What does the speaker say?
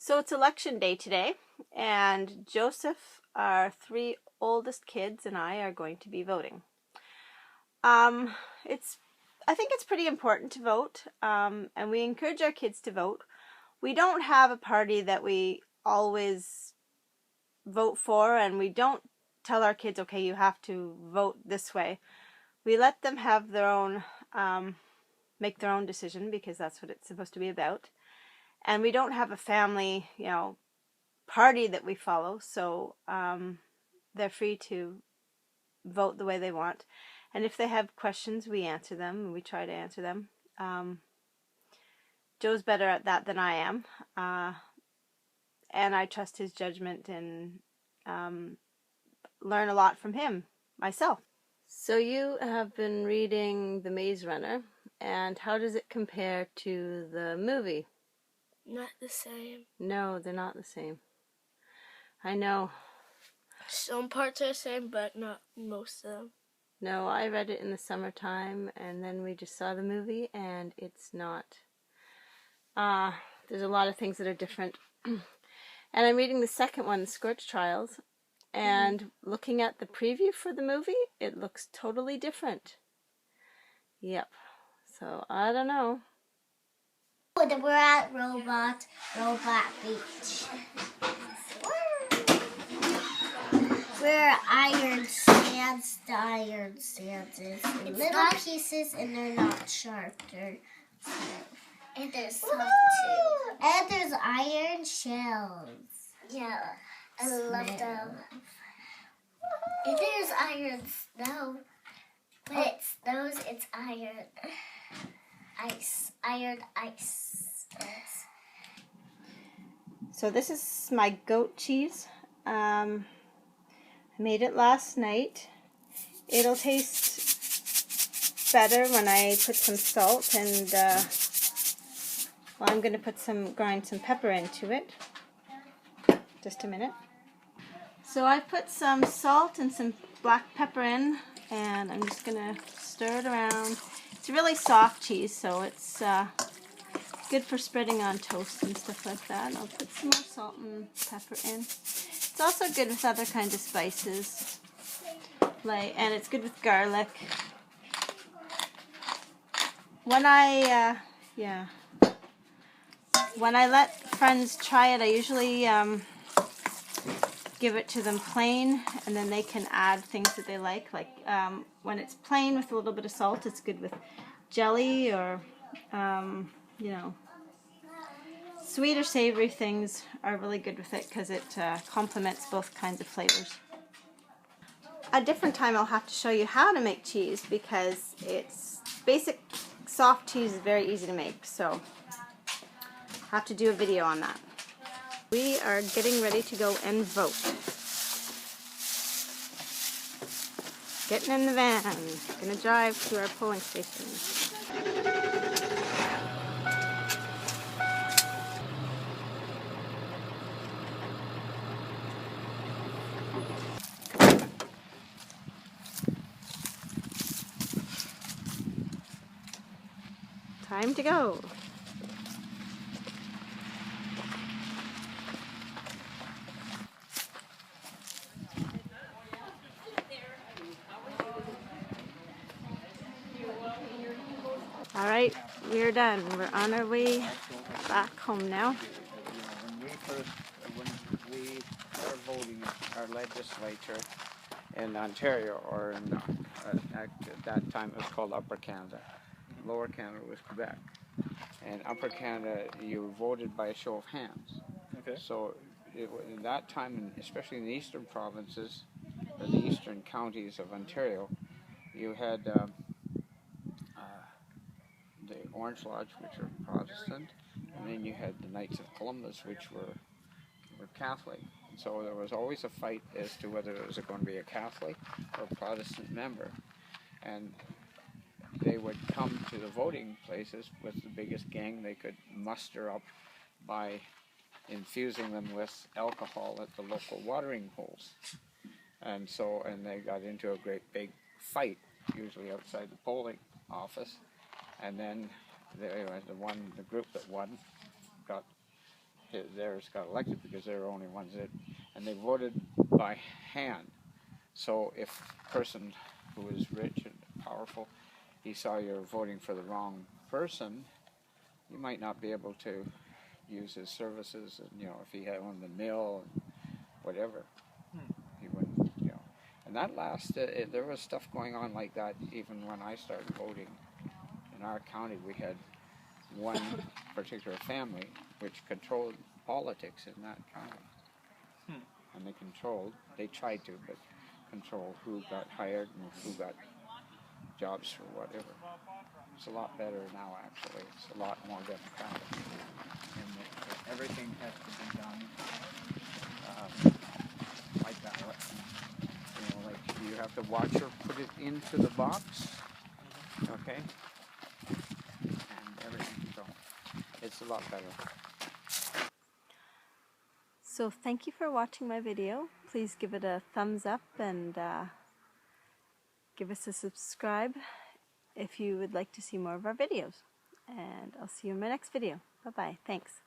So it's election day today, and Joseph, our 3 oldest kids, and I are going to be voting. I think it's pretty important to vote, and we encourage our kids to vote. We don't have a party that we always vote for, and we don't tell our kids, okay, you have to vote this way. We let them have their own, make their own decision, because that's what it's supposed to be about. And we don't have a family, party that we follow, so they're free to vote the way they want. And if they have questions, we answer them, and we try to answer them. Joe's better at that than I am, and I trust his judgment and learn a lot from him myself. So you have been reading The Maze Runner, and how does it compare to the movie? Not the same. No, they're not the same. I know. Some parts are the same, but not most of them. No, I read it in the summertime, and then we just saw the movie, and it's not. There's a lot of things that are different. And I'm reading the second one, Scorch Trials, and looking at the preview for the movie, it looks totally different. Yep. So, I don't know. We're at Robot Beach. Where iron sands is. In little pieces, and they're not sharp. And they're soft too. And there's iron shells. Yeah, I love them. And there's iron snow. When it snows, it's iron. Iron ice. So this is my goat cheese. I made it last night. It'll taste better when I put some salt, and I'm going to grind some pepper into it. Just a minute. So I put some salt and some black pepper in, and I'm just going to stir it around. It's a really soft cheese, so it's good for spreading on toast and stuff like that. I'll put some more salt and pepper in. It's also good with other kinds of spices, and it's good with garlic. When I let friends try it, I usually give it to them plain, and then they can add things that they like. When it's plain with a little bit of salt, it's good with jelly or, sweet or savory things are really good with it because it complements both kinds of flavors. A different time I'll have to show you how to make cheese, because it's basic soft cheese is very easy to make, so I'll have to do a video on that. We are getting ready to go and vote. Getting in the van. Gonna drive to our polling station. Time to go. All right, we're done. We're on our way back home now. When we are voting our legislature in Ontario, or at that time it was called Upper Canada. Lower Canada was Quebec. And Upper Canada, you voted by a show of hands. Okay. So in that time, especially in the eastern provinces, or the eastern counties of Ontario, you had the Orange Lodge, which were Protestant, and then you had the Knights of Columbus, which were Catholic. And so there was always a fight as to whether it was going to be a Catholic or a Protestant member. And they would come to the voting places with the biggest gang they could muster up by infusing them with alcohol at the local watering holes. And they got into a great big fight, usually outside the polling office. And then the group that won got theirs got elected because they're the only ones that, and they voted by hand. So if a person who is rich and powerful, he saw you're voting for the wrong person, you might not be able to use his services. And, you know, if he had owned the mill and whatever, he wouldn't, you know. And that there was stuff going on like that even when I started voting. In our county, we had one particular family which controlled politics in that county. And they tried to, but control who got hired and who got jobs or whatever. It's a lot better now, actually. It's a lot more democratic. And everything has to be done like that. You know, like you have to watch her put it into the box, okay? And everything, so it's a lot better. So thank you for watching my video. Please give it a thumbs up and give us a subscribe if you would like to see more of our videos. And I'll see you in my next video. Bye-bye. Thanks.